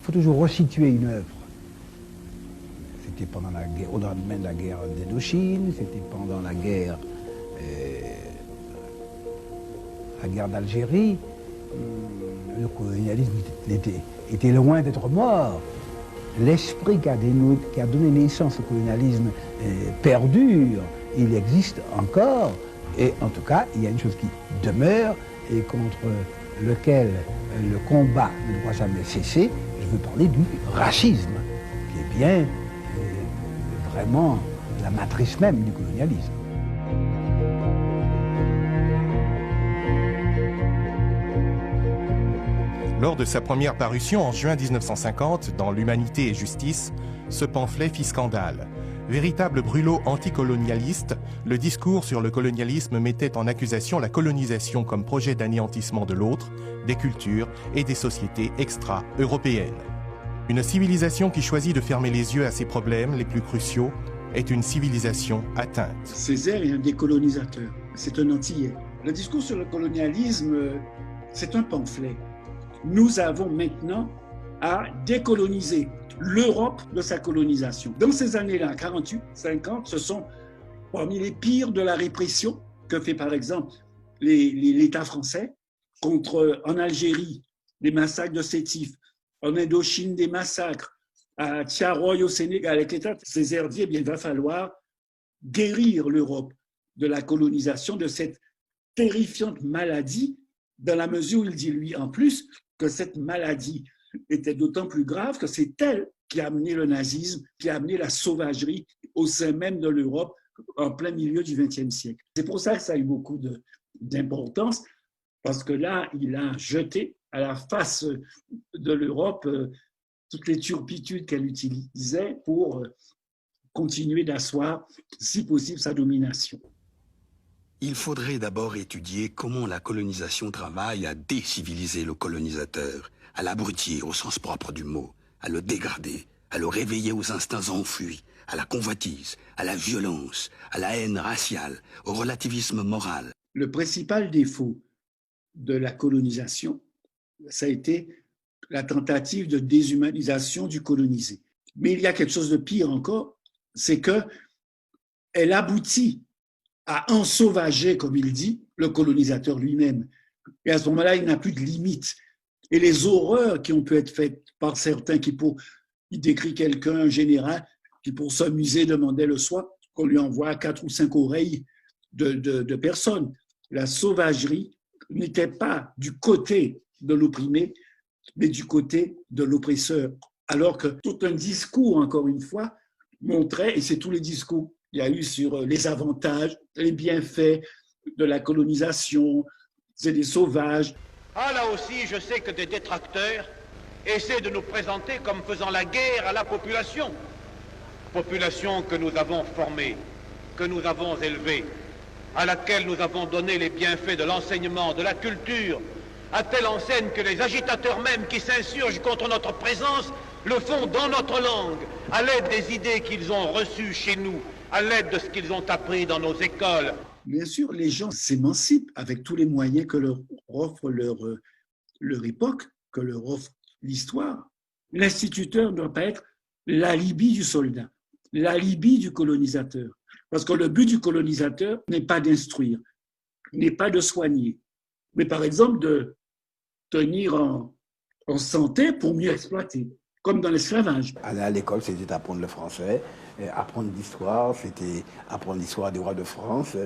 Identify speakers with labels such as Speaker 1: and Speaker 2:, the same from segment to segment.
Speaker 1: faut toujours resituer une œuvre. C'était pendant au lendemain de la guerre d'Indochine, c'était pendant la guerre d'Algérie. Le colonialisme était loin d'être mort. L'esprit qui a donné naissance au colonialisme perdure, il existe encore, et en tout cas, il y a une chose qui demeure et contre lequel le combat ne doit jamais cesser. Je veux parler du racisme, qui est bien vraiment la matrice même du colonialisme.
Speaker 2: Lors de sa première parution en juin 1950 dans L'Humanité et Justice, ce pamphlet fit scandale. Véritable brûlot anticolonialiste, le discours sur le colonialisme mettait en accusation la colonisation comme projet d'anéantissement de l'autre, des cultures et des sociétés extra-européennes. Une civilisation qui choisit de fermer les yeux à ses problèmes les plus cruciaux est une civilisation atteinte.
Speaker 3: Césaire est un décolonisateur, c'est un antillais. Le discours sur le colonialisme, c'est un pamphlet. Nous avons maintenant à décoloniser l'Europe de sa colonisation. Dans ces années-là, 48, 50, ce sont parmi les pires de la répression que fait par exemple l'État français en Algérie, des massacres de Sétif, en Indochine, des massacres, à Tiaroy au Sénégal, etc. Césaire dit, il va falloir guérir l'Europe de la colonisation, de cette terrifiante maladie, dans la mesure où il dit, lui, en plus, que cette maladie était d'autant plus grave que c'est elle qui a amené le nazisme, qui a amené la sauvagerie au sein même de l'Europe en plein milieu du XXe siècle. C'est pour ça que ça a eu beaucoup d'importance, parce que là, il a jeté à la face de l'Europe toutes les turpitudes qu'elle utilisait pour continuer d'asseoir, si possible, sa domination.
Speaker 4: Il faudrait d'abord étudier comment la colonisation travaille à déciviliser le colonisateur, à l'abrutir au sens propre du mot, à le dégrader, à le réveiller aux instincts enfuis, à la convoitise, à la violence, à la haine raciale, au relativisme moral.
Speaker 3: Le principal défaut de la colonisation, ça a été la tentative de déshumanisation du colonisé. Mais il y a quelque chose de pire encore, c'est qu'elle aboutit à ensauvager, comme il dit, le colonisateur lui-même. Et à ce moment-là, il n'a plus de limite. Et les horreurs qui ont pu être faites par certains il décrit quelqu'un, un général, qui pour s'amuser demandait le soir qu'on lui envoie 4 ou 5 oreilles de personnes. La sauvagerie n'était pas du côté de l'opprimé, mais du côté de l'oppresseur. Alors que tout un discours, encore une fois, montrait, et c'est tous les discours qu'il y a eu sur les avantages, les bienfaits de la colonisation, c'est des sauvages.
Speaker 5: Ah, là aussi, je sais que des détracteurs essaient de nous présenter comme faisant la guerre à la population. Population que nous avons formée, que nous avons élevée, à laquelle nous avons donné les bienfaits de l'enseignement, de la culture, à telle enseigne que les agitateurs même qui s'insurgent contre notre présence le font dans notre langue, à l'aide des idées qu'ils ont reçues chez nous, à l'aide de ce qu'ils ont appris dans nos écoles.
Speaker 3: Bien sûr, les gens s'émancipent avec tous les moyens que leur offre leur époque, que leur offre l'histoire. L'instituteur ne doit pas être l'alibi du soldat, l'alibi du colonisateur. Parce que le but du colonisateur n'est pas d'instruire, n'est pas de soigner, mais par exemple de tenir en santé pour mieux exploiter, comme dans l'esclavage.
Speaker 1: Aller à l'école, c'était apprendre le français, apprendre l'histoire, c'était apprendre l'histoire des rois de France,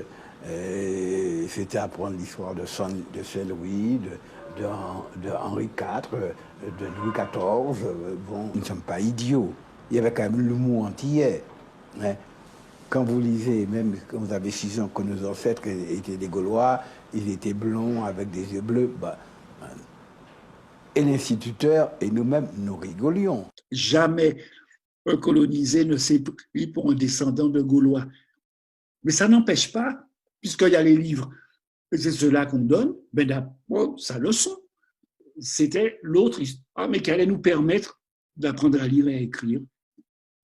Speaker 1: c'était apprendre l'histoire de Saint-Louis, de Henri IV, de Louis XIV. Bon, nous ne sommes pas idiots. Il y avait quand même l'humour antillais. Hein. Quand vous lisez, même quand vous avez 6 ans, que nos ancêtres étaient des Gaulois, ils étaient blonds avec des yeux bleus. Et l'instituteur et nous-mêmes, nous rigolions.
Speaker 3: Jamais un colonisé ne s'est pris pour un descendant de Gaulois. Mais ça n'empêche pas, puisqu'il y a les livres, et c'est ceux-là qu'on donne, sa leçon, c'était l'autre histoire, mais qui allait nous permettre d'apprendre à lire et à écrire,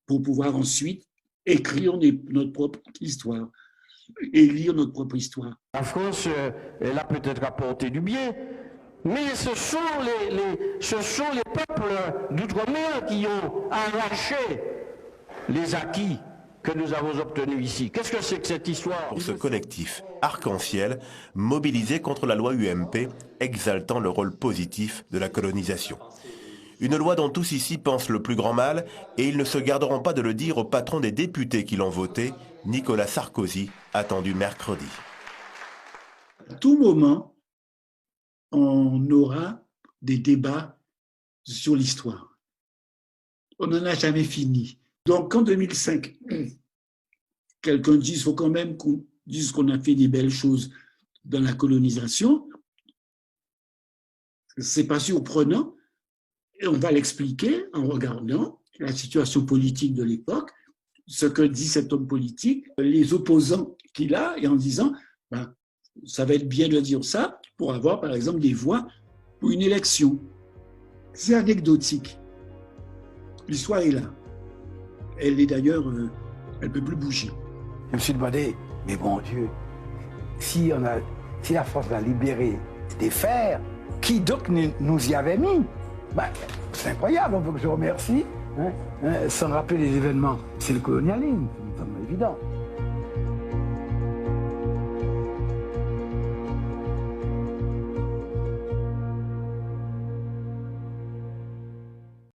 Speaker 3: pour pouvoir ensuite écrire notre propre histoire et lire notre propre histoire.
Speaker 6: La France, elle a peut-être apporté du bien, Mais ce sont les peuples d'outre-mer qui ont arraché les acquis que nous avons obtenus ici. Qu'est-ce que c'est que cette histoire?
Speaker 7: Pour ce collectif Arc-en-Ciel, mobilisé contre la loi UMP, exaltant le rôle positif de la colonisation. Une loi dont tous ici pensent le plus grand mal, et ils ne se garderont pas de le dire au patron des députés qui l'ont voté, Nicolas Sarkozy, attendu mercredi.
Speaker 3: À tout moment, on aura des débats sur l'histoire. On n'en a jamais fini. Donc, en 2005, quelqu'un dit qu'il faut quand même qu'on dise qu'on a fait des belles choses dans la colonisation. C'est pas surprenant. Et on va l'expliquer en regardant la situation politique de l'époque, ce que dit cet homme politique, les opposants qu'il a, et en disant ben, ça va être bien de dire ça pour avoir, par exemple, des voix pour une élection. C'est anecdotique. L'histoire est là. Elle est d'ailleurs, elle ne peut plus bouger.
Speaker 1: Je me suis demandé, mais bon Dieu, si la France a libéré des fers, qui donc nous y avait mis? Ben, c'est incroyable, on veut que je remercie, sans rappeler les événements. C'est le colonialisme, c'est évident.